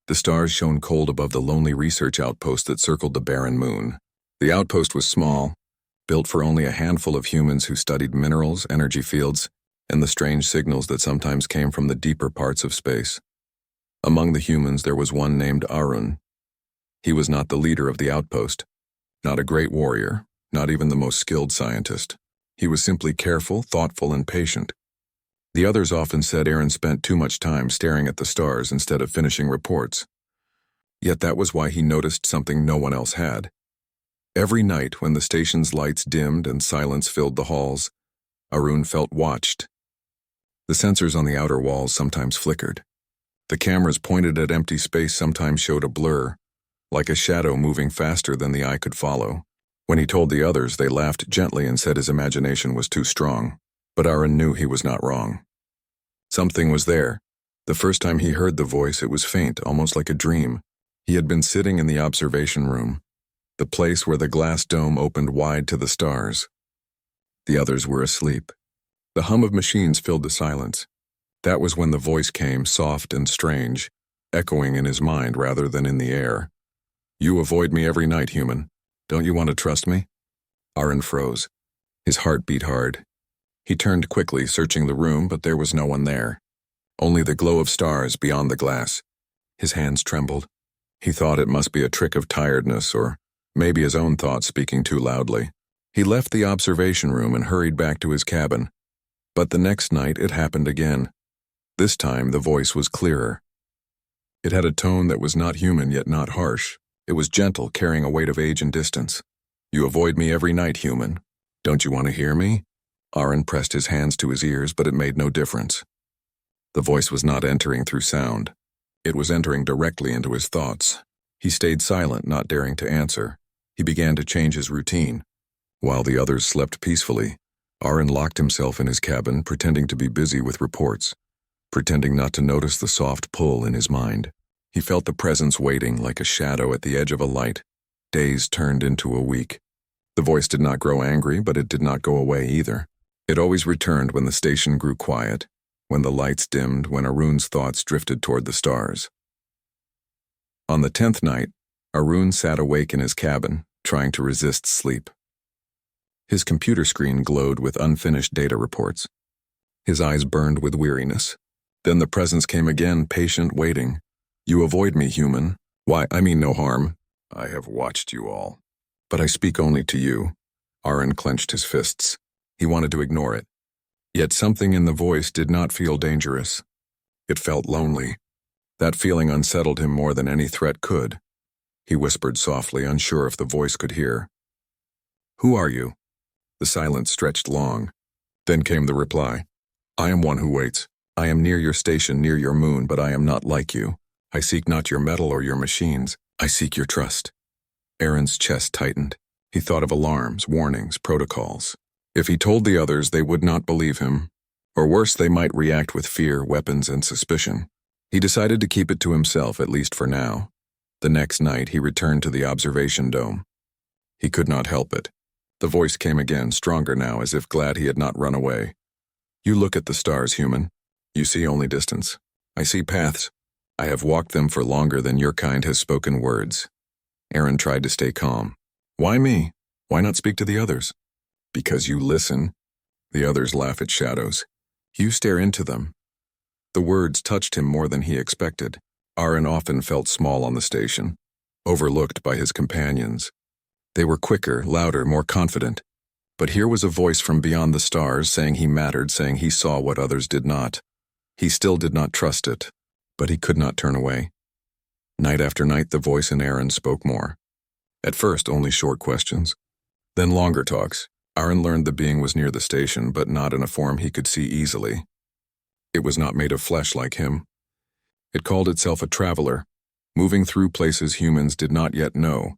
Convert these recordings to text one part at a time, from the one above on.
The stars shone cold above the lonely research outpost that circled the barren moon. The outpost was small, built for only a handful of humans who studied minerals, energy fields, and the strange signals that sometimes came from the deeper parts of space. Among the humans there was one named Arun. He was not the leader of the outpost, not a great warrior, not even the most skilled scientist. He was simply careful, thoughtful, and patient. The others often said Aaron spent too much time staring at the stars instead of finishing reports. Yet that was why he noticed something no one else had. Every night when the station's lights dimmed and silence filled the halls, Arun felt watched. The sensors on the outer walls sometimes flickered. The cameras pointed at empty space sometimes showed a blur, like a shadow moving faster than the eye could follow. When he told the others, they laughed gently and said his imagination was too strong. But Aaron knew he was not wrong. Something was there. The first time he heard the voice, it was faint, almost like a dream. He had been sitting in the observation room, the place where the glass dome opened wide to the stars. The others were asleep. The hum of machines filled the silence. That was when the voice came, soft and strange, echoing in his mind rather than in the air. "You avoid me every night, human. Don't you want to trust me?" Aaron froze. His heart beat hard. He turned quickly, searching the room, but there was no one there. Only the glow of stars beyond the glass. His hands trembled. He thought it must be a trick of tiredness, or maybe his own thoughts speaking too loudly. He left the observation room and hurried back to his cabin. But the next night it happened again. This time the voice was clearer. It had a tone that was not human yet not harsh. It was gentle, carrying a weight of age and distance. "You avoid me every night, human. Don't you want to hear me?" Aaron pressed his hands to his ears, but it made no difference. The voice was not entering through sound. It was entering directly into his thoughts. He stayed silent, not daring to answer. He began to change his routine. While the others slept peacefully, Aaron locked himself in his cabin, pretending to be busy with reports, pretending not to notice the soft pull in his mind. He felt the presence waiting like a shadow at the edge of a light. Days turned into a week. The voice did not grow angry, but it did not go away either. It always returned when the station grew quiet, when the lights dimmed, when Arun's thoughts drifted toward the stars. On the 10th night, Arun sat awake in his cabin, trying to resist sleep. His computer screen glowed with unfinished data reports. His eyes burned with weariness. Then the presence came again, patient, waiting. "You avoid me, human. Why, I mean no harm. I have watched you all. But I speak only to you." Aaron clenched his fists. He wanted to ignore it. Yet something in the voice did not feel dangerous. It felt lonely. That feeling unsettled him more than any threat could. He whispered softly, unsure if the voice could hear. "Who are you?" The silence stretched long. Then came the reply. "I am one who waits. I am near your station, near your moon, but I am not like you. I seek not your metal or your machines. I seek your trust." Aaron's chest tightened. He thought of alarms, warnings, protocols. If he told the others, they would not believe him. Or worse, they might react with fear, weapons, and suspicion. He decided to keep it to himself, at least for now. The next night, he returned to the observation dome. He could not help it. The voice came again, stronger now, as if glad he had not run away. "You look at the stars, human. You see only distance. I see paths. I have walked them for longer than your kind has spoken words." Aaron tried to stay calm. "Why me? Why not speak to the others?" "Because you listen." The others laugh at shadows. "You stare into them." The words touched him more than he expected. Aaron often felt small on the station, overlooked by his companions. They were quicker, louder, more confident. But here was a voice from beyond the stars saying he mattered, saying he saw what others did not. He still did not trust it, but he could not turn away. Night after night, the voice in Aaron spoke more. At first, only short questions. Then longer talks. Aaron learned the being was near the station, but not in a form he could see easily. It was not made of flesh like him. It called itself a traveler, moving through places humans did not yet know,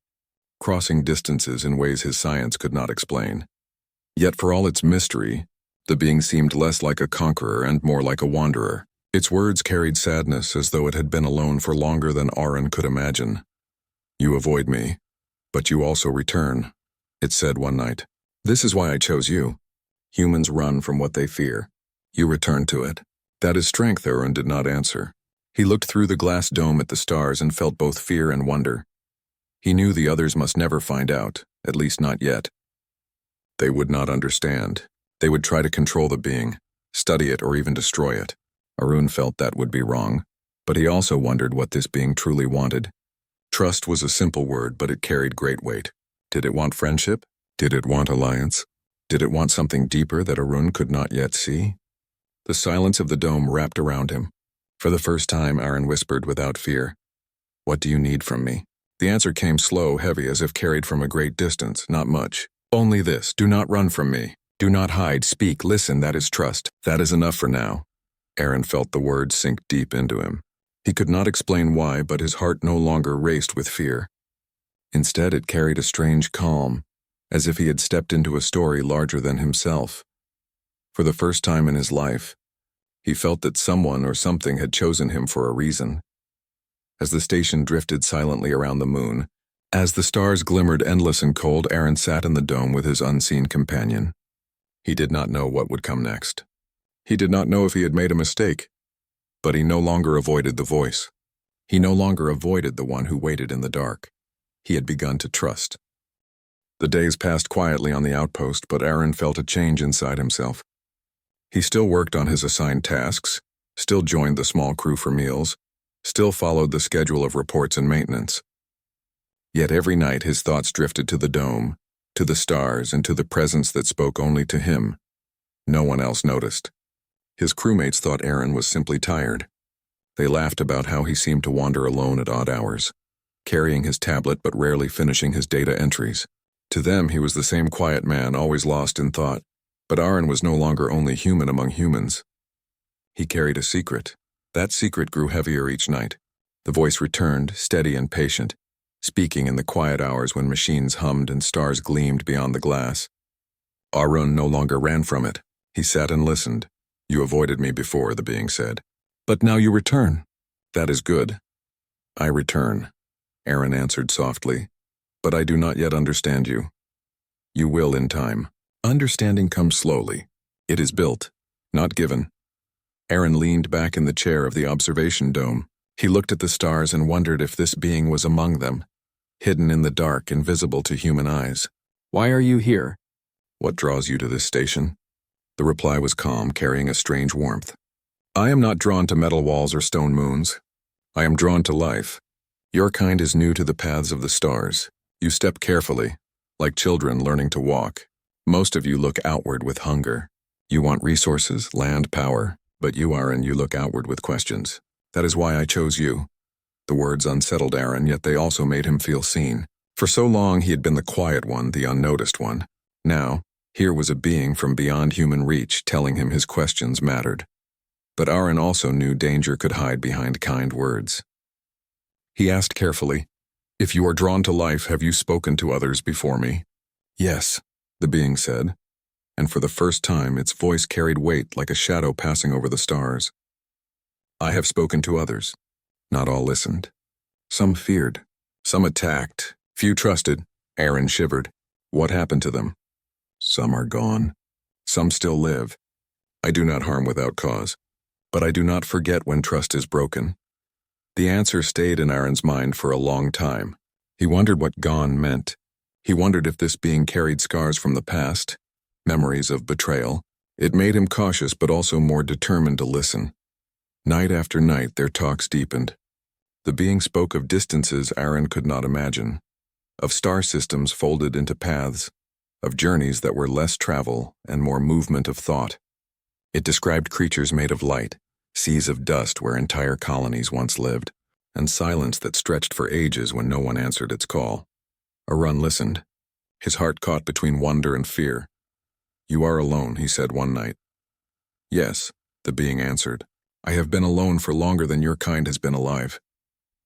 crossing distances in ways his science could not explain. Yet for all its mystery, the being seemed less like a conqueror and more like a wanderer. Its words carried sadness as though it had been alone for longer than Aaron could imagine. "You avoid me, but you also return," it said one night. "This is why I chose you. Humans run from what they fear. You return to it. That is strength," Aaron did not answer. He looked through the glass dome at the stars and felt both fear and wonder. He knew the others must never find out, at least not yet. They would not understand. They would try to control the being, study it, or even destroy it. Arun felt that would be wrong, but he also wondered what this being truly wanted. Trust was a simple word, but it carried great weight. Did it want friendship? Did it want alliance? Did it want something deeper that Arun could not yet see? The silence of the dome wrapped around him. For the first time, Arun whispered without fear, "What do you need from me?" The answer came slow, heavy, as if carried from a great distance. Not much. "Only this. Do not run from me. Do not hide. Speak. Listen. That is trust. That is enough for now." Arun felt the words sink deep into him. He could not explain why, but his heart no longer raced with fear. Instead, it carried a strange calm, as if he had stepped into a story larger than himself. For the first time in his life, he felt that someone or something had chosen him for a reason. As the station drifted silently around the moon, as the stars glimmered endless and cold, Arun sat in the dome with his unseen companion. He did not know what would come next. He did not know if he had made a mistake, but he no longer avoided the voice. He no longer avoided the one who waited in the dark. He had begun to trust. The days passed quietly on the outpost, but Arun felt a change inside himself. He still worked on his assigned tasks, still joined the small crew for meals, still followed the schedule of reports and maintenance. Yet every night his thoughts drifted to the dome, to the stars, and to the presence that spoke only to him. No one else noticed. His crewmates thought Arun was simply tired. They laughed about how he seemed to wander alone at odd hours, carrying his tablet but rarely finishing his data entries. To them, he was the same quiet man, always lost in thought. But Arun was no longer only human among humans. He carried a secret. That secret grew heavier each night. The voice returned, steady and patient, speaking in the quiet hours when machines hummed and stars gleamed beyond the glass. Arun no longer ran from it. He sat and listened. "You avoided me before," the being said. "But now you return." "That is good." "I return," Arun answered softly. "But I do not yet understand you." "You will in time. Understanding comes slowly. It is built, not given." Arun leaned back in the chair of the observation dome. He looked at the stars and wondered if this being was among them, hidden in the dark, invisible to human eyes. "Why are you here?" "What draws you to this station?" The reply was calm, carrying a strange warmth. "I am not drawn to metal walls or stone moons. I am drawn to life. Your kind is new to the paths of the stars. You step carefully, like children learning to walk. Most of you look outward with hunger. You want resources, land, power, but you look outward with questions. That is why I chose you." The words unsettled Arun, yet they also made him feel seen. For so long he had been the quiet one, the unnoticed one. Now, here was a being from beyond human reach telling him his questions mattered. But Arun also knew danger could hide behind kind words. He asked carefully, "If you are drawn to life, have you spoken to others before me?" "Yes," the being said, and for the first time its voice carried weight like a shadow passing over the stars. "I have spoken to others. Not all listened. Some feared. Some attacked. Few trusted." Arun shivered. "What happened to them?" "Some are gone. Some still live. I do not harm without cause. But I do not forget when trust is broken." The answer stayed in Arun's mind for a long time. He wondered what gone meant. He wondered if this being carried scars from the past, memories of betrayal. It made him cautious but also more determined to listen. Night after night their talks deepened. The being spoke of distances Arun could not imagine, of star systems folded into paths, of journeys that were less travel and more movement of thought. It described creatures made of light, seas of dust where entire colonies once lived, and silence that stretched for ages when no one answered its call. Arun listened, his heart caught between wonder and fear. "You are alone," he said one night. "Yes," the being answered. "I have been alone for longer than your kind has been alive."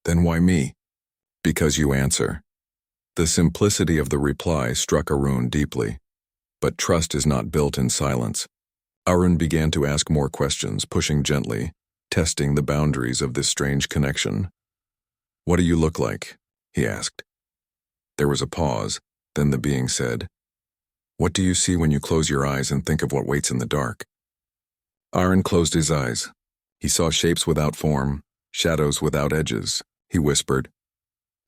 "Then why me?" "Because you answer." The simplicity of the reply struck Arun deeply. But trust is not built in silence. Arun began to ask more questions, pushing gently, testing the boundaries of this strange connection. "What do you look like?" he asked. There was a pause, then the being said, "What do you see when you close your eyes and think of what waits in the dark?" Arun closed his eyes. He saw shapes without form, Shadows without edges, he whispered.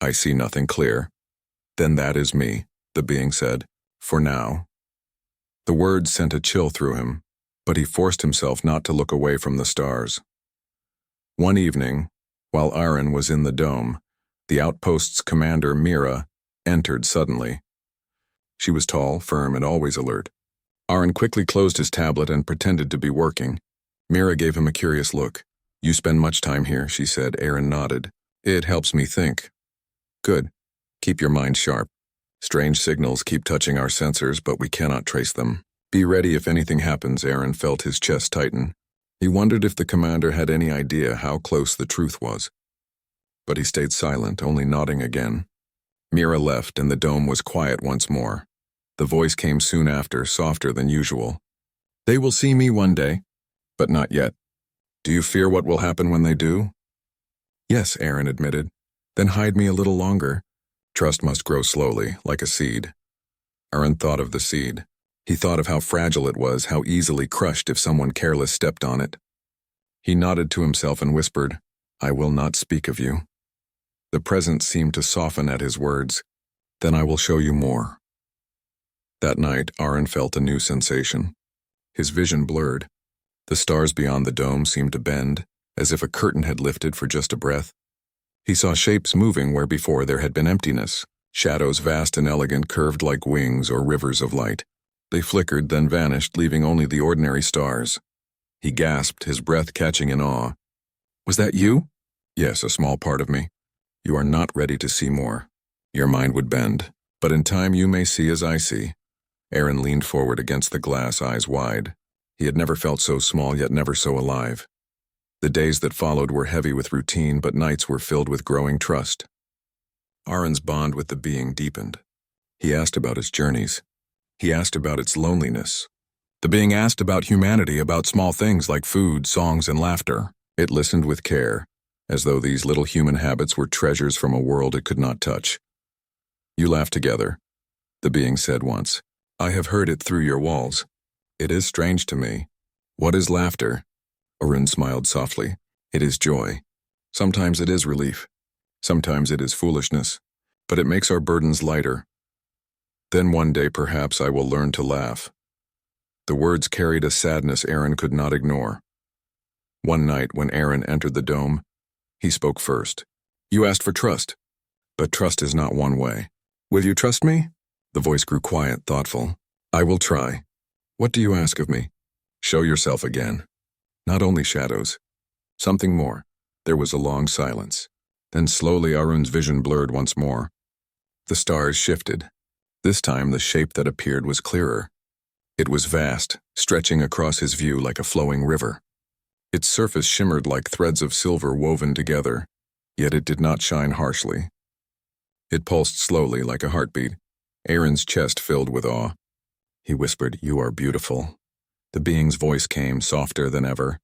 I see nothing clear. Then that is me, the being said, for now. The words sent a chill through him, but he forced himself not to look away from the stars. One evening, while Aaron was in the dome, the outpost's commander, Mira, entered suddenly. She was tall, firm, and always alert. Aaron quickly closed his tablet and pretended to be working. Mira gave him a curious look. You spend much time here, she said. Aaron nodded. It helps me think. Good. Keep your mind sharp. Strange signals keep touching our sensors, but we cannot trace them. Be ready if anything happens. Aaron felt his chest tighten. He wondered if the commander had any idea how close the truth was. But he stayed silent, only nodding again. Mira left, and the dome was quiet once more. The voice came soon after, softer than usual. They will see me one day, but not yet. Do you fear what will happen when they do? Yes, Aaron admitted. Then hide me a little longer. Trust must grow slowly, like a seed. Aaron thought of the seed. He thought of how fragile it was, how easily crushed if someone careless stepped on it. He nodded to himself and whispered, I will not speak of you. The presence seemed to soften at his words. Then I will show you more. That night, Aaron felt a new sensation. His vision blurred. The stars beyond the dome seemed to bend, as if a curtain had lifted for just a breath. He saw shapes moving where before there had been emptiness, shadows vast and elegant curved like wings or rivers of light. They flickered, then vanished, leaving only the ordinary stars. He gasped, his breath catching in awe. Was that you? Yes, a small part of me. You are not ready to see more. Your mind would bend, but in time you may see as I see. Aaron leaned forward against the glass, eyes wide. He had never felt so small, yet never so alive. The days that followed were heavy with routine, but nights were filled with growing trust. Aaron's bond with the being deepened. He asked about its journeys. He asked about its loneliness. The being asked about humanity, about small things like food, songs, and laughter. It listened with care, as though these little human habits were treasures from a world it could not touch. You laugh together, the being said once. I have heard it through your walls. It is strange to me. What is laughter? Aaron smiled softly. It is joy. Sometimes it is relief. Sometimes it is foolishness. But it makes our burdens lighter. Then one day perhaps I will learn to laugh. The words carried a sadness Aaron could not ignore. One night when Aaron entered the dome, he spoke first. You asked for trust. But trust is not one way. Will you trust me? The voice grew quiet, thoughtful. I will try. What do you ask of me? Show yourself again. Not only shadows. Something more. There was a long silence. Then slowly Aaron's vision blurred once more. The stars shifted. This time the shape that appeared was clearer. It was vast, stretching across his view like a flowing river. Its surface shimmered like threads of silver woven together, yet it did not shine harshly. It pulsed slowly like a heartbeat. Aaron's chest filled with awe. He whispered, You are beautiful. The being's voice came, softer than ever.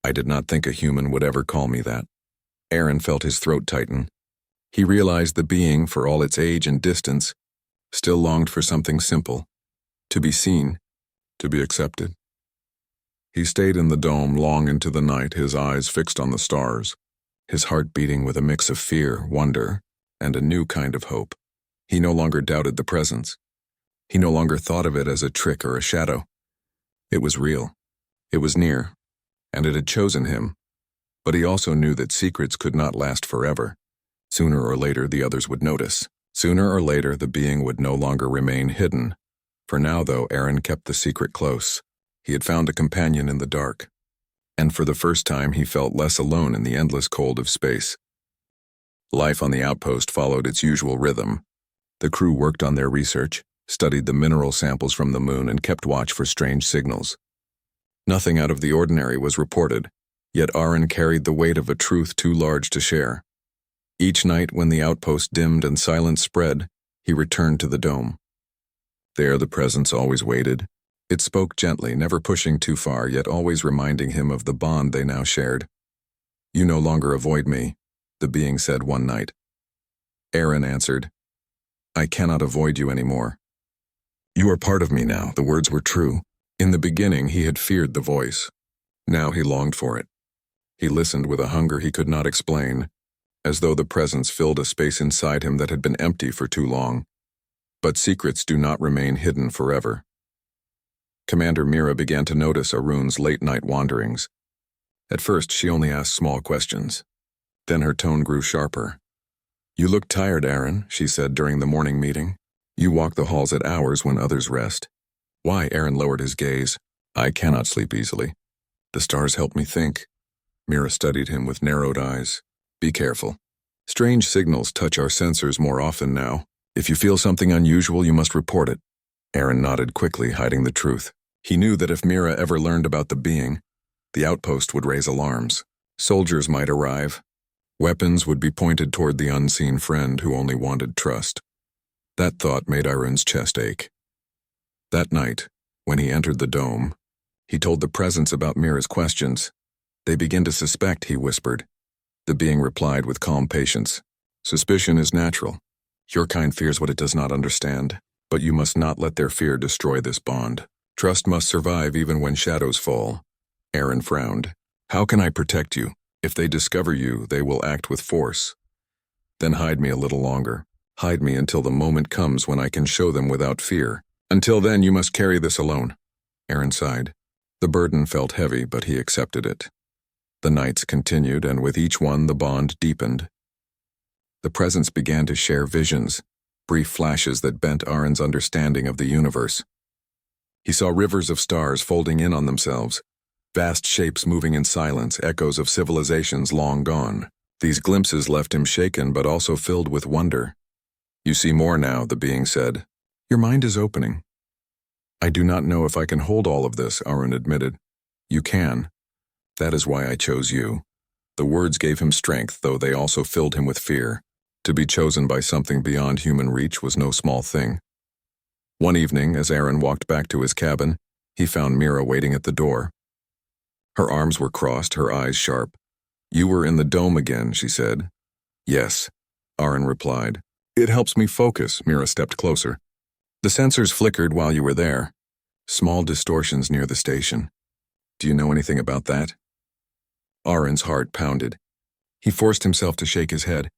I did not think a human would ever call me that. Aaron felt his throat tighten. He realized the being, for all its age and distance, still longed for something simple. To be seen, to be accepted. He stayed in the dome long into the night, his eyes fixed on the stars, his heart beating with a mix of fear, wonder, and a new kind of hope. He no longer doubted the presence. He no longer thought of it as a trick or a shadow. It was real. It was near, and it had chosen him. But he also knew that secrets could not last forever. Sooner or later, the others would notice. Sooner or later, the being would no longer remain hidden. For now, though, Aaron kept the secret close. He had found a companion in the dark. And for the first time, he felt less alone in the endless cold of space. Life on the outpost followed its usual rhythm. The crew worked on their research, studied the mineral samples from the moon, and kept watch for strange signals. Nothing out of the ordinary was reported, yet Aaron carried the weight of a truth too large to share. Each night when the outpost dimmed and silence spread, he returned to the dome. There the presence always waited. It spoke gently, never pushing too far, yet always reminding him of the bond they now shared. You no longer avoid me, the being said one night. Aaron answered, I cannot avoid you anymore. You are part of me now. The words were true. In the beginning, he had feared the voice. Now he longed for it. He listened with a hunger he could not explain, as though the presence filled a space inside him that had been empty for too long. But secrets do not remain hidden forever. Commander Mira began to notice Arun's late-night wanderings. At first, she only asked small questions. Then her tone grew sharper. "You look tired, Aaron," she said during the morning meeting. "You walk the halls at hours when others rest." "Why?" Aaron lowered his gaze. "I cannot sleep easily. The stars help me think." Mira studied him with narrowed eyes. "Be careful. Strange signals touch our sensors more often now. If you feel something unusual, you must report it." Aaron nodded quickly, hiding the truth. He knew that if Mira ever learned about the being, the outpost would raise alarms. Soldiers might arrive. Weapons would be pointed toward the unseen friend who only wanted trust. That thought made Aaron's chest ache. That night, when he entered the dome, he told the presence about Mira's questions. "They begin to suspect," he whispered. The being replied with calm patience. "Suspicion is natural. Your kind fears what it does not understand, but you must not let their fear destroy this bond. Trust must survive even when shadows fall." Aaron frowned. "How can I protect you? If they discover you, they will act with force. Then hide me a little longer. Hide me until the moment comes when I can show them without fear. Until then, you must carry this alone." Aaron sighed. The burden felt heavy, but he accepted it. The nights continued, and with each one the bond deepened. The presence began to share visions, brief flashes that bent Aaron's understanding of the universe. He saw rivers of stars folding in on themselves, vast shapes moving in silence, echoes of civilizations long gone. These glimpses left him shaken but also filled with wonder. "You see more now," the being said. "Your mind is opening." "I do not know if I can hold all of this," Aaron admitted. "You can. That is why I chose you." The words gave him strength, though they also filled him with fear. To be chosen by something beyond human reach was no small thing. One evening, as Aaron walked back to his cabin, he found Mira waiting at the door. Her arms were crossed, her eyes sharp. "You were in the dome again," she said. "Yes," Aaron replied. "It helps me focus." Mira stepped closer. "The sensors flickered while you were there. Small distortions near the station. Do you know anything about that?" Aaron's heart pounded. He forced himself to shake his head.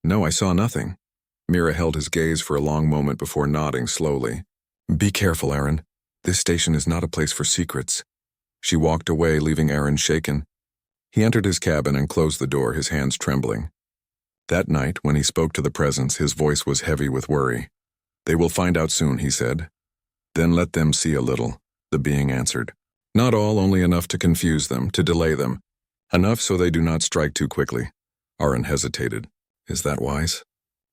"No, I saw nothing." Mira held his gaze for a long moment before nodding slowly. "Be careful, Aaron. This station is not a place for secrets." She walked away, leaving Aaron shaken. He entered his cabin and closed the door, his hands trembling. That night, when he spoke to the presence, his voice was heavy with worry. "They will find out soon," he said. "Then let them see a little," the being answered. "Not all, only enough to confuse them, to delay them. Enough so they do not strike too quickly." Aaron hesitated. Is that wise?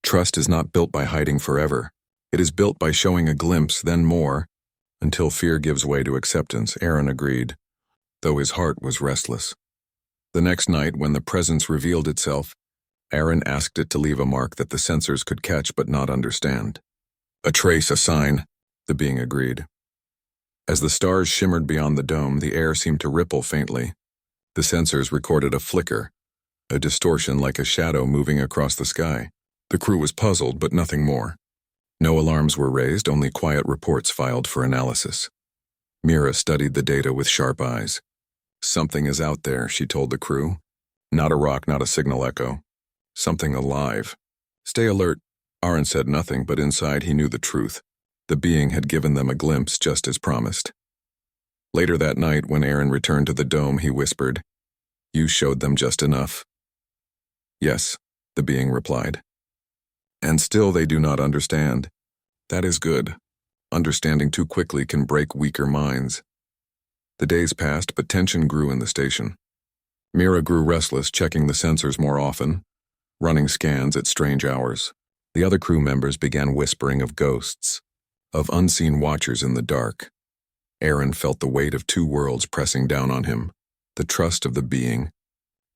Trust is not built by hiding forever. It is built by showing a glimpse, then more, until fear gives way to acceptance. Aaron agreed, though his heart was restless. The next night, when the presence revealed itself, Aaron asked it to leave a mark that the sensors could catch but not understand. "A trace, a sign," the being agreed. As the stars shimmered beyond the dome, the air seemed to ripple faintly. The sensors recorded a flicker, a distortion like a shadow moving across the sky. The crew was puzzled, but nothing more. No alarms were raised, only quiet reports filed for analysis. Mira studied the data with sharp eyes. "Something is out there," she told the crew. "Not a rock, not a signal echo. Something alive. Stay alert." Aaron said nothing, but inside he knew the truth. The being had given them a glimpse just as promised. Later that night, when Aaron returned to the dome, he whispered, "You showed them just enough." "Yes," the being replied. "And still they do not understand. That is good. Understanding too quickly can break weaker minds." The days passed, but tension grew in the station. Mira grew restless, checking the sensors more often, running scans at strange hours. The other crew members began whispering of ghosts, of unseen watchers in the dark. Aaron felt the weight of two worlds pressing down on him, the trust of the being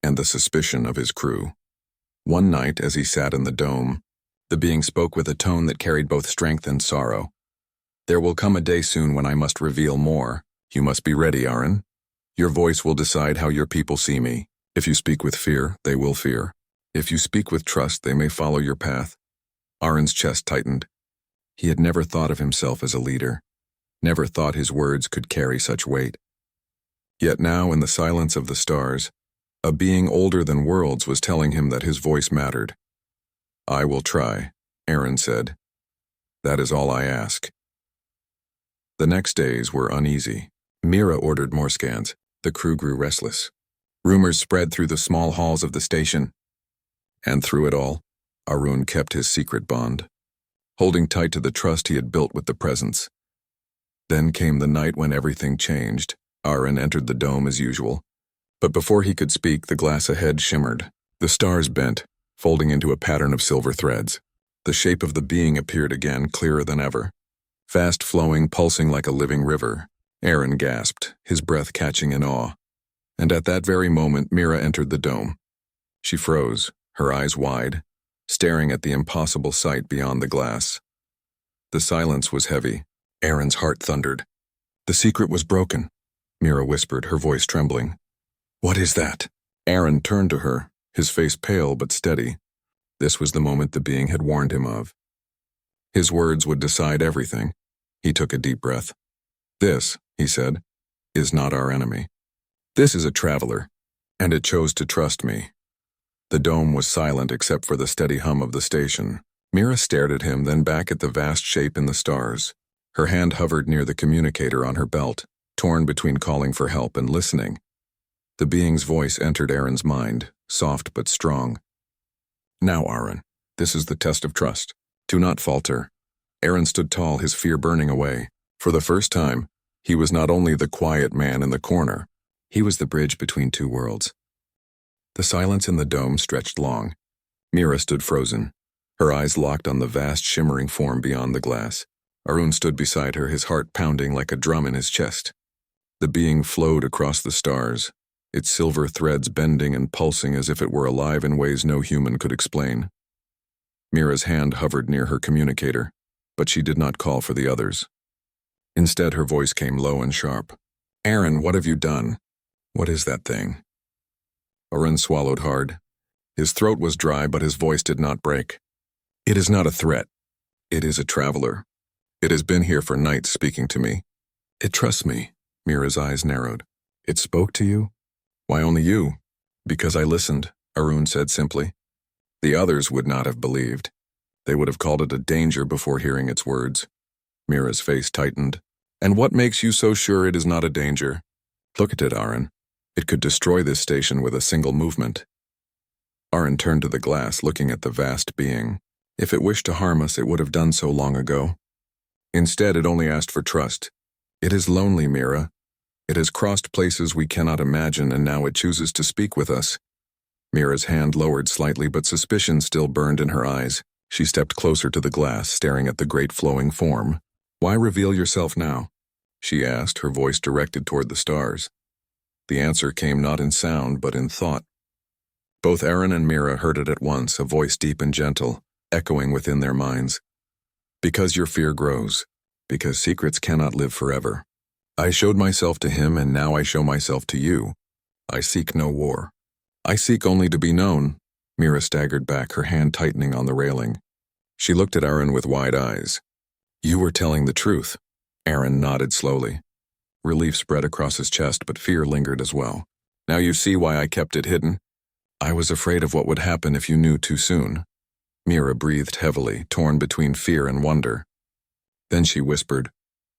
and the suspicion of his crew. One night, as he sat in the dome, the being spoke with a tone that carried both strength and sorrow. "There will come a day soon when I must reveal more. You must be ready, Aaron. Your voice will decide how your people see me. If you speak with fear, they will fear. If you speak with trust, they may follow your path." Aaron's chest tightened. He had never thought of himself as a leader, never thought his words could carry such weight. Yet now, in the silence of the stars, A being older than worlds was telling him that his voice mattered. "I will try," Aaron said. "That is all I ask." The next days were uneasy. Mira ordered more scans. The crew grew restless. Rumors spread through the small halls of the station. And through it all, Arun kept his secret bond, holding tight to the trust he had built with the presence. Then came the night when everything changed. Arun entered the dome as usual. But before he could speak, the glass ahead shimmered. The stars bent, folding into a pattern of silver threads. The shape of the being appeared again, clearer than ever. Fast-flowing, pulsing like a living river. Aaron gasped, his breath catching in awe. And at that very moment, Mira entered the dome. She froze, her eyes wide, staring at the impossible sight beyond the glass. The silence was heavy. Aaron's heart thundered. "The secret was broken," Mira whispered, her voice trembling. "What is that?" Aaron turned to her, his face pale but steady. This was the moment the being had warned him of. His words would decide everything. He took a deep breath. "This," he said, "is not our enemy. This is a traveler, and it chose to trust me." The dome was silent except for the steady hum of the station. Mira stared at him, then back at the vast shape in the stars. Her hand hovered near the communicator on her belt, torn between calling for help and listening. The being's voice entered Aaron's mind, soft but strong. "Now, Aaron, this is the test of trust. Do not falter." Aaron stood tall, his fear burning away. For the first time, he was not only the quiet man in the corner, he was the bridge between two worlds. The silence in the dome stretched long. Mira stood frozen, her eyes locked on the vast shimmering form beyond the glass. Arun stood beside her, his heart pounding like a drum in his chest. The being flowed across the stars, its silver threads bending and pulsing as if it were alive in ways no human could explain. Mira's hand hovered near her communicator, but she did not call for the others. Instead, her voice came low and sharp. "Aaron, what have you done? What is that thing?" Arun swallowed hard. His throat was dry, but his voice did not break. "It is not a threat. It is a traveler. It has been here for nights speaking to me. It trusts me." Mira's eyes narrowed. "It spoke to you?" "Why only you?" "Because I listened," Arun said simply. The others would not have believed. They would have called it a danger before hearing its words. Mira's face tightened. "And what makes you so sure it is not a danger? Look at it, Aaron. It could destroy this station with a single movement." Aaron turned to the glass, looking at the vast being. If it wished to harm us, it would have done so long ago. Instead, it only asked for trust. "It is lonely, Mira. It has crossed places we cannot imagine, and now it chooses to speak with us." Mira's hand lowered slightly, but suspicion still burned in her eyes. She stepped closer to the glass, staring at the great flowing form. "Why reveal yourself now?" she asked, her voice directed toward the stars. The answer came not in sound, but in thought. Both Aaron and Mira heard it at once, a voice deep and gentle, echoing within their minds. "Because your fear grows. Because secrets cannot live forever. I showed myself to him, and now I show myself to you. I seek no war. I seek only to be known." Mira staggered back, her hand tightening on the railing. She looked at Aaron with wide eyes. "You were telling the truth." Aaron nodded slowly. Relief spread across his chest, but fear lingered as well. "Now you see why I kept it hidden? I was afraid of what would happen if you knew too soon." Mira breathed heavily, torn between fear and wonder. Then she whispered,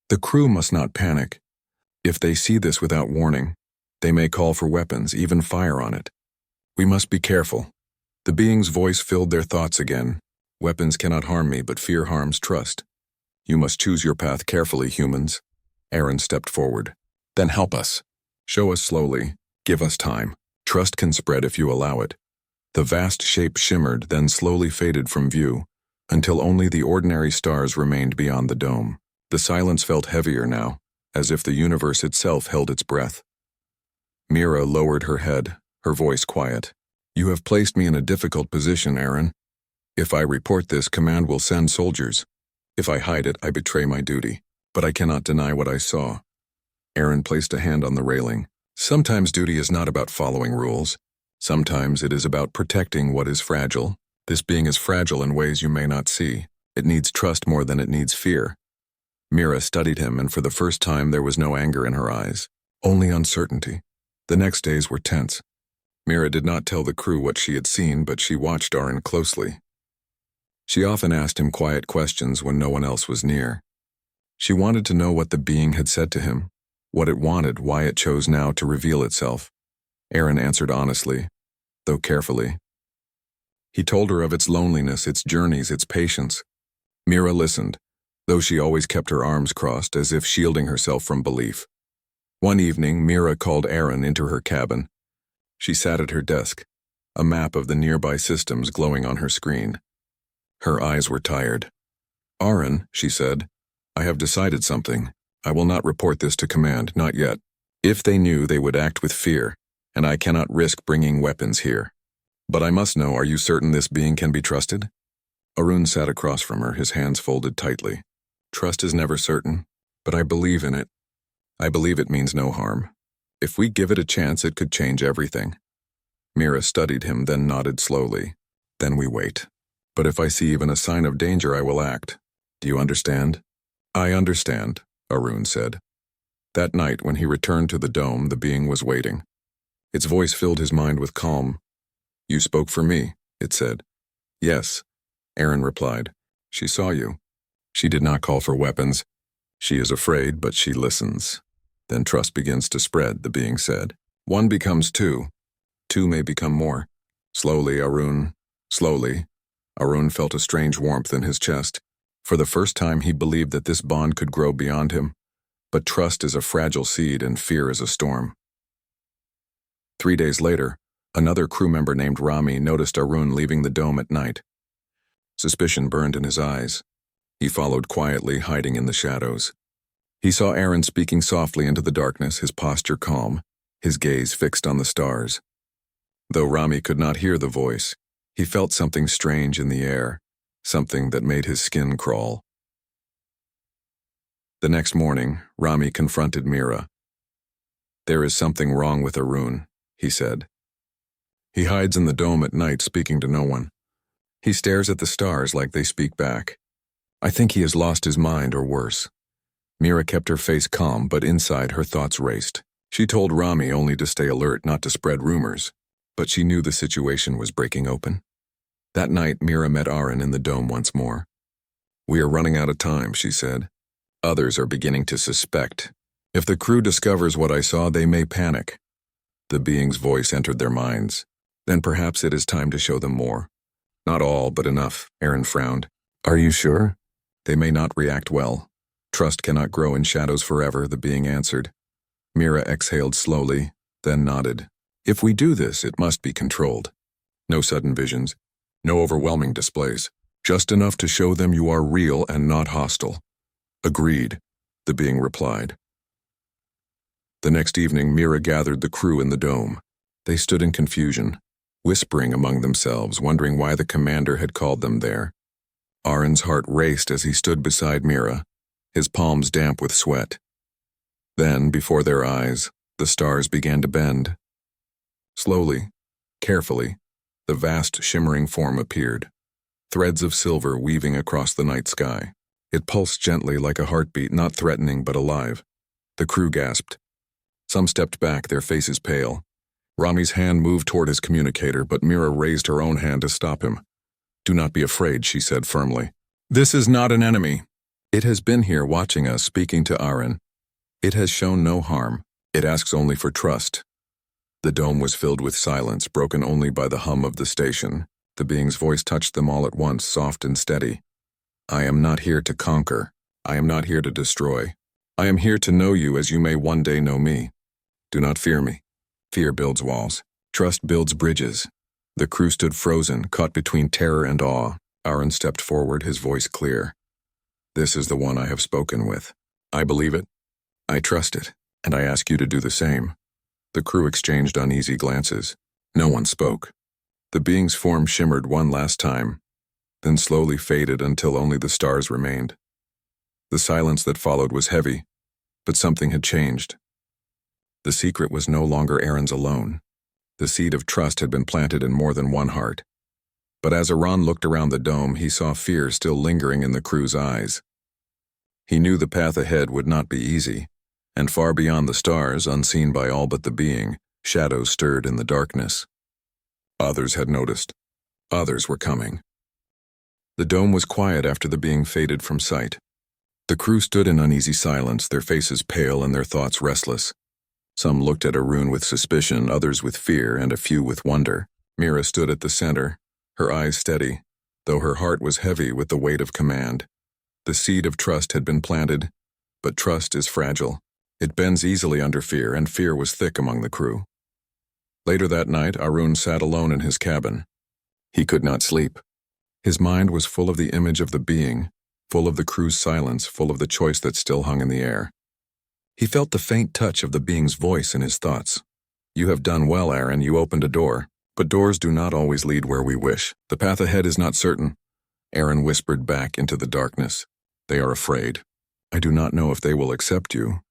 "The crew must not panic. If they see this without warning, they may call for weapons, even fire on it. We must be careful." The being's voice filled their thoughts again. "Weapons cannot harm me, but fear harms trust. You must choose your path carefully, humans." Aaron stepped forward. "Then help us. Show us slowly. Give us time. Trust can spread if you allow it." The vast shape shimmered, then slowly faded from view, until only the ordinary stars remained beyond the dome. The silence felt heavier now, as if the universe itself held its breath. Mira lowered her head, her voice quiet. "You have placed me in a difficult position, Aaron. If I report this, command will send soldiers. If I hide it, I betray my duty. But I cannot deny what I saw." Aaron placed a hand on the railing. "Sometimes duty is not about following rules. Sometimes it is about protecting what is fragile. This being is fragile in ways you may not see. It needs trust more than it needs fear." Mira studied him, and for the first time there was no anger in her eyes, only uncertainty. The next days were tense. Mira did not tell the crew what she had seen, but she watched Aaron closely. She often asked him quiet questions when no one else was near. She wanted to know what the being had said to him, what it wanted, why it chose now to reveal itself. Aaron answered honestly, though carefully. He told her of its loneliness, its journeys, its patience. Mira listened, though she always kept her arms crossed as if shielding herself from belief. One evening, Mira called Aaron into her cabin. She sat at her desk, a map of the nearby systems glowing on her screen. Her eyes were tired. "Aaron," she said, "I have decided something. I will not report this to command, not yet. If they knew, they would act with fear, and I cannot risk bringing weapons here. But I must know, are you certain this being can be trusted?" Arun sat across from her, his hands folded tightly. "Trust is never certain, but I believe in it. I believe it means no harm. If we give it a chance, it could change everything." Mira studied him, then nodded slowly. "Then we wait. But if I see even a sign of danger, I will act. Do you understand?" "I understand," Arun said. That night, when he returned to the dome, the being was waiting. Its voice filled his mind with calm. "You spoke for me," it said. "Yes," Aaron replied. "She saw you. She did not call for weapons. She is afraid, but she listens. Then trust begins to spread," the being said. "One becomes two. Two may become more. Slowly, Arun felt a strange warmth in his chest. For the first time, he believed that this bond could grow beyond him. But trust is a fragile seed and fear is a storm. 3 days later, another crew member named Rami noticed Arun leaving the dome at night. Suspicion burned in his eyes. He followed quietly, hiding in the shadows. He saw Aaron speaking softly into the darkness, his posture calm, his gaze fixed on the stars. Though Rami could not hear the voice, he felt something strange in the air, something that made his skin crawl. The next morning, Rami confronted Mira. "There is something wrong with Arun," he said. "He hides in the dome at night, speaking to no one. He stares at the stars like they speak back. I think he has lost his mind, or worse." Mira kept her face calm, but inside her thoughts raced. She told Rami only to stay alert, not to spread rumors, but she knew the situation was breaking open. That night, Mira met Aaron in the dome once more. "We are running out of time," she said. "Others are beginning to suspect. If the crew discovers what I saw, they may panic." The being's voice entered their minds. "Then perhaps it is time to show them more." "Not all, but enough," Aaron frowned. "Are you sure?" "They may not react well. Trust cannot grow in shadows forever," the being answered. Mira exhaled slowly, then nodded. "If we do this, it must be controlled. No sudden visions, no overwhelming displays. Just enough to show them you are real and not hostile." "Agreed," the being replied. The next evening, Mira gathered the crew in the dome. They stood in confusion, whispering among themselves, wondering why the commander had called them there. Aaron's heart raced as he stood beside Mira, his palms damp with sweat. Then, before their eyes, the stars began to bend. Slowly, carefully, the vast shimmering form appeared, threads of silver weaving across the night sky. It pulsed gently like a heartbeat, not threatening but alive. The crew gasped. Some stepped back, their faces pale. Rami's hand moved toward his communicator, but Mira raised her own hand to stop him. "Do not be afraid," she said firmly. "This is not an enemy. It has been here watching us, speaking to Aaron. It has shown no harm. It asks only for trust." The dome was filled with silence, broken only by the hum of the station. The being's voice touched them all at once, soft and steady. "I am not here to conquer. I am not here to destroy. I am here to know you as you may one day know me. Do not fear me. Fear builds walls. Trust builds bridges." The crew stood frozen, caught between terror and awe. Aaron stepped forward, his voice clear. "This is the one I have spoken with. I believe it. I trust it, and I ask you to do the same." The crew exchanged uneasy glances. No one spoke. The being's form shimmered one last time, then slowly faded until only the stars remained. The silence that followed was heavy, but something had changed. The secret was no longer Aaron's alone. The seed of trust had been planted in more than one heart. But as Aaron looked around the dome, he saw fear still lingering in the crew's eyes. He knew the path ahead would not be easy, and far beyond the stars, unseen by all but the being, shadows stirred in the darkness. Others had noticed. Others were coming. The dome was quiet after the being faded from sight. The crew stood in uneasy silence, their faces pale and their thoughts restless. Some looked at Arun with suspicion, others with fear, and a few with wonder. Mira stood at the center, her eyes steady, though her heart was heavy with the weight of command. The seed of trust had been planted, but trust is fragile. It bends easily under fear, and fear was thick among the crew. Later that night, Arun sat alone in his cabin. He could not sleep. His mind was full of the image of the being, full of the crew's silence, full of the choice that still hung in the air. He felt the faint touch of the being's voice in his thoughts. "You have done well, Aaron, you opened a door. But doors do not always lead where we wish. The path ahead is not certain." Aaron whispered back into the darkness. "They are afraid. I do not know if they will accept you."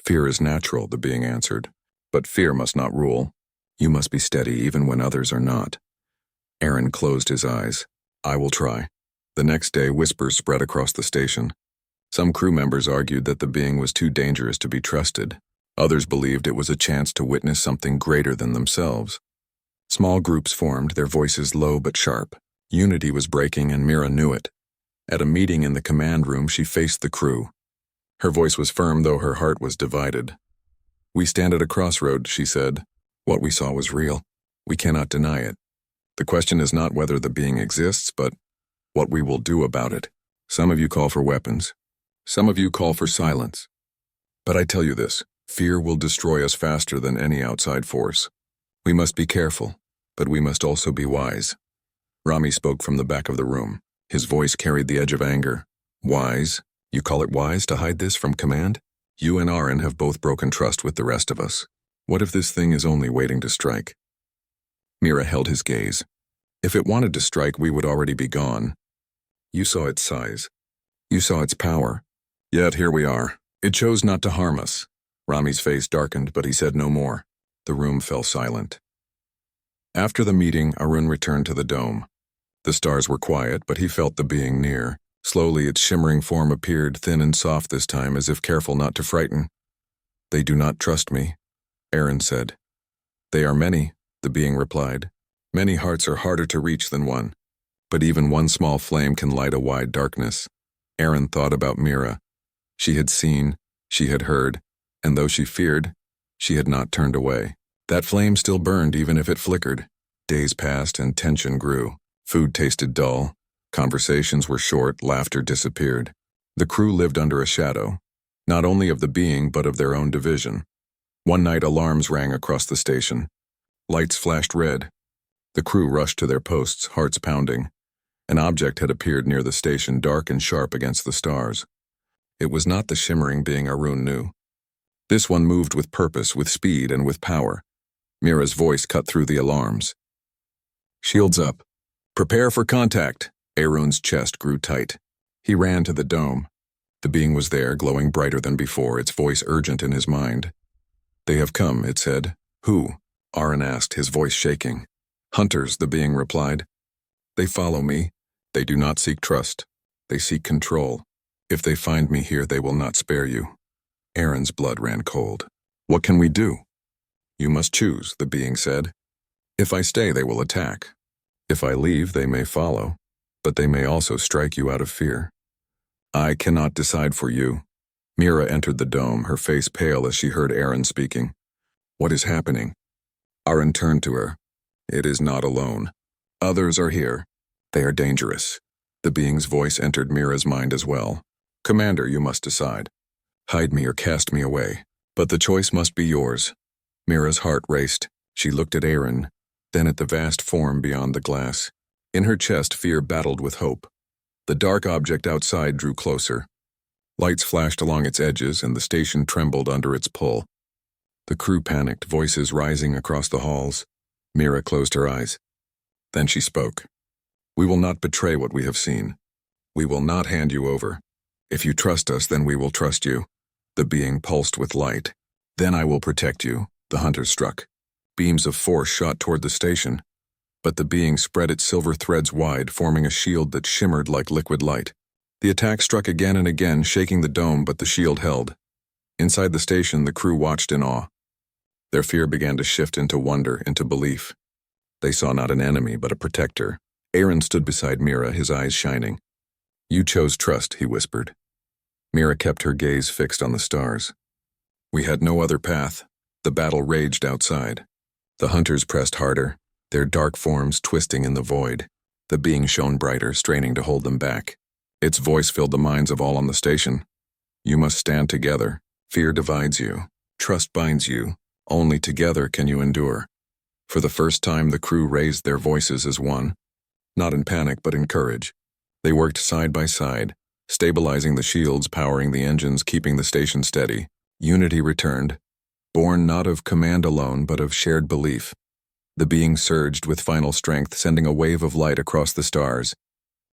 "Fear is natural," the being answered. "But fear must not rule. You must be steady even when others are not." Aaron closed his eyes. "I will try." The next day, whispers spread across the station. Some crew members argued that the being was too dangerous to be trusted. Others believed it was a chance to witness something greater than themselves. Small groups formed, their voices low but sharp. Unity was breaking, and Mira knew it. At a meeting in the command room, she faced the crew. Her voice was firm, though her heart was divided. "We stand at a crossroad," she said. "What we saw was real. We cannot deny it. The question is not whether the being exists, but what we will do about it. Some of you call for weapons. Some of you call for silence. But I tell you this, fear will destroy us faster than any outside force. We must be careful, but we must also be wise." Rami spoke from the back of the room. His voice carried the edge of anger. "Wise? You call it wise to hide this from command? You and Aaron have both broken trust with the rest of us. What if this thing is only waiting to strike?" Mira held his gaze. "If it wanted to strike, we would already be gone. You saw its size. You saw its power. Yet here we are. It chose not to harm us." Rami's face darkened, but he said no more. The room fell silent. After the meeting, Arun returned to the dome. The stars were quiet, but he felt the being near. Slowly, its shimmering form appeared, thin and soft this time, as if careful not to frighten. "They do not trust me," Aaron said. "They are many," the being replied. "Many hearts are harder to reach than one. But even one small flame can light a wide darkness." Aaron thought about Mira. She had seen, she had heard, and though she feared, she had not turned away. That flame still burned even if it flickered. Days passed and tension grew. Food tasted dull. Conversations were short, laughter disappeared. The crew lived under a shadow, not only of the being but of their own division. One night alarms rang across the station. Lights flashed red. The crew rushed to their posts, hearts pounding. An object had appeared near the station, dark and sharp against the stars. It was not the shimmering being Arun knew. This one moved with purpose, with speed, and with power. Mira's voice cut through the alarms. "Shields up. Prepare for contact." Arun's chest grew tight. He ran to the dome. The being was there, glowing brighter than before, its voice urgent in his mind. "They have come," it said. "Who?" Aaron asked, his voice shaking. "Hunters," the being replied. "They follow me. They do not seek trust. They seek control. If they find me here, they will not spare you." Aaron's blood ran cold. "What can we do?" "You must choose," the being said. "If I stay, they will attack. If I leave, they may follow, but they may also strike you out of fear. I cannot decide for you." Mira entered the dome, her face pale as she heard Aaron speaking. "What is happening?" Aaron turned to her. "It is not alone. Others are here. They are dangerous." The being's voice entered Mira's mind as well. "Commander, you must decide. Hide me or cast me away. But the choice must be yours." Mira's heart raced. She looked at Aaron, then at the vast form beyond the glass. In her chest, fear battled with hope. The dark object outside drew closer. Lights flashed along its edges, and the station trembled under its pull. The crew panicked, voices rising across the halls. Mira closed her eyes. Then she spoke. "We will not betray what we have seen. We will not hand you over. If you trust us, then we will trust you." The being pulsed with light. "Then I will protect you," the hunter struck. Beams of force shot toward the station, but the being spread its silver threads wide, forming a shield that shimmered like liquid light. The attack struck again and again, shaking the dome, but the shield held. Inside the station, the crew watched in awe. Their fear began to shift into wonder, into belief. They saw not an enemy, but a protector. Aaron stood beside Mira, his eyes shining. "You chose trust," he whispered. Mira kept her gaze fixed on the stars. We had no other path. The battle raged outside. The hunters pressed harder, their dark forms twisting in the void. The being shone brighter, straining to hold them back. Its voice filled the minds of all on the station. "You must stand together. Fear divides you. Trust binds you. Only together can you endure." For the first time, the crew raised their voices as one. Not in panic, but in courage. They worked side by side, stabilizing the shields, powering the engines, keeping the station steady. Unity returned, born not of command alone, but of shared belief. The being surged with final strength, sending a wave of light across the stars.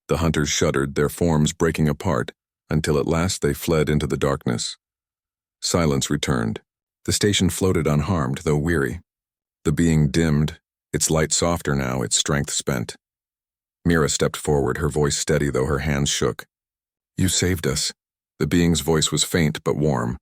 The hunters shuddered, their forms breaking apart, until at last they fled into the darkness. Silence returned. The station floated unharmed, though weary. The being dimmed, its light softer now, its strength spent. Mira stepped forward, her voice steady though her hands shook. "You saved us." The being's voice was faint but warm.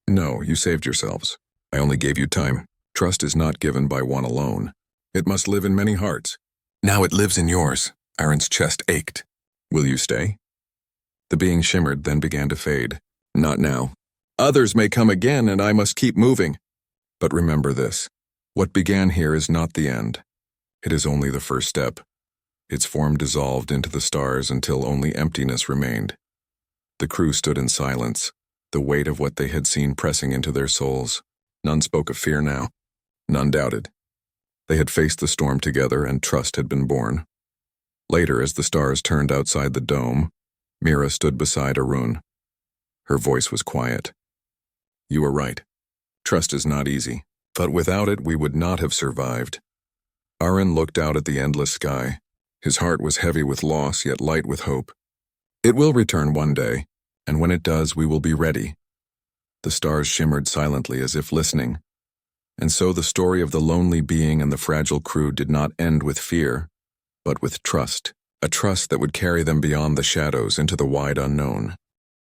"No, you saved yourselves. I only gave you time. Trust is not given by one alone. It must live in many hearts. Now it lives in yours." Aaron's chest ached. "Will you stay?" The being shimmered, then began to fade. "Not now. Others may come again, and I must keep moving. But remember this. What began here is not the end. It is only the first step." Its form dissolved into the stars until only emptiness remained. The crew stood in silence, the weight of what they had seen pressing into their souls. None spoke of fear now. None doubted. They had faced the storm together, and trust had been born. Later, as the stars turned outside the dome, Mira stood beside Arun. Her voice was quiet. "You were right. Trust is not easy, but without it we would not have survived." Arun looked out at the endless sky. His heart was heavy with loss, yet light with hope. "It will return one day, and when it does, we will be ready." The stars shimmered silently as if listening. And so the story of the lonely being and the fragile crew did not end with fear, but with trust, a trust that would carry them beyond the shadows into the wide unknown.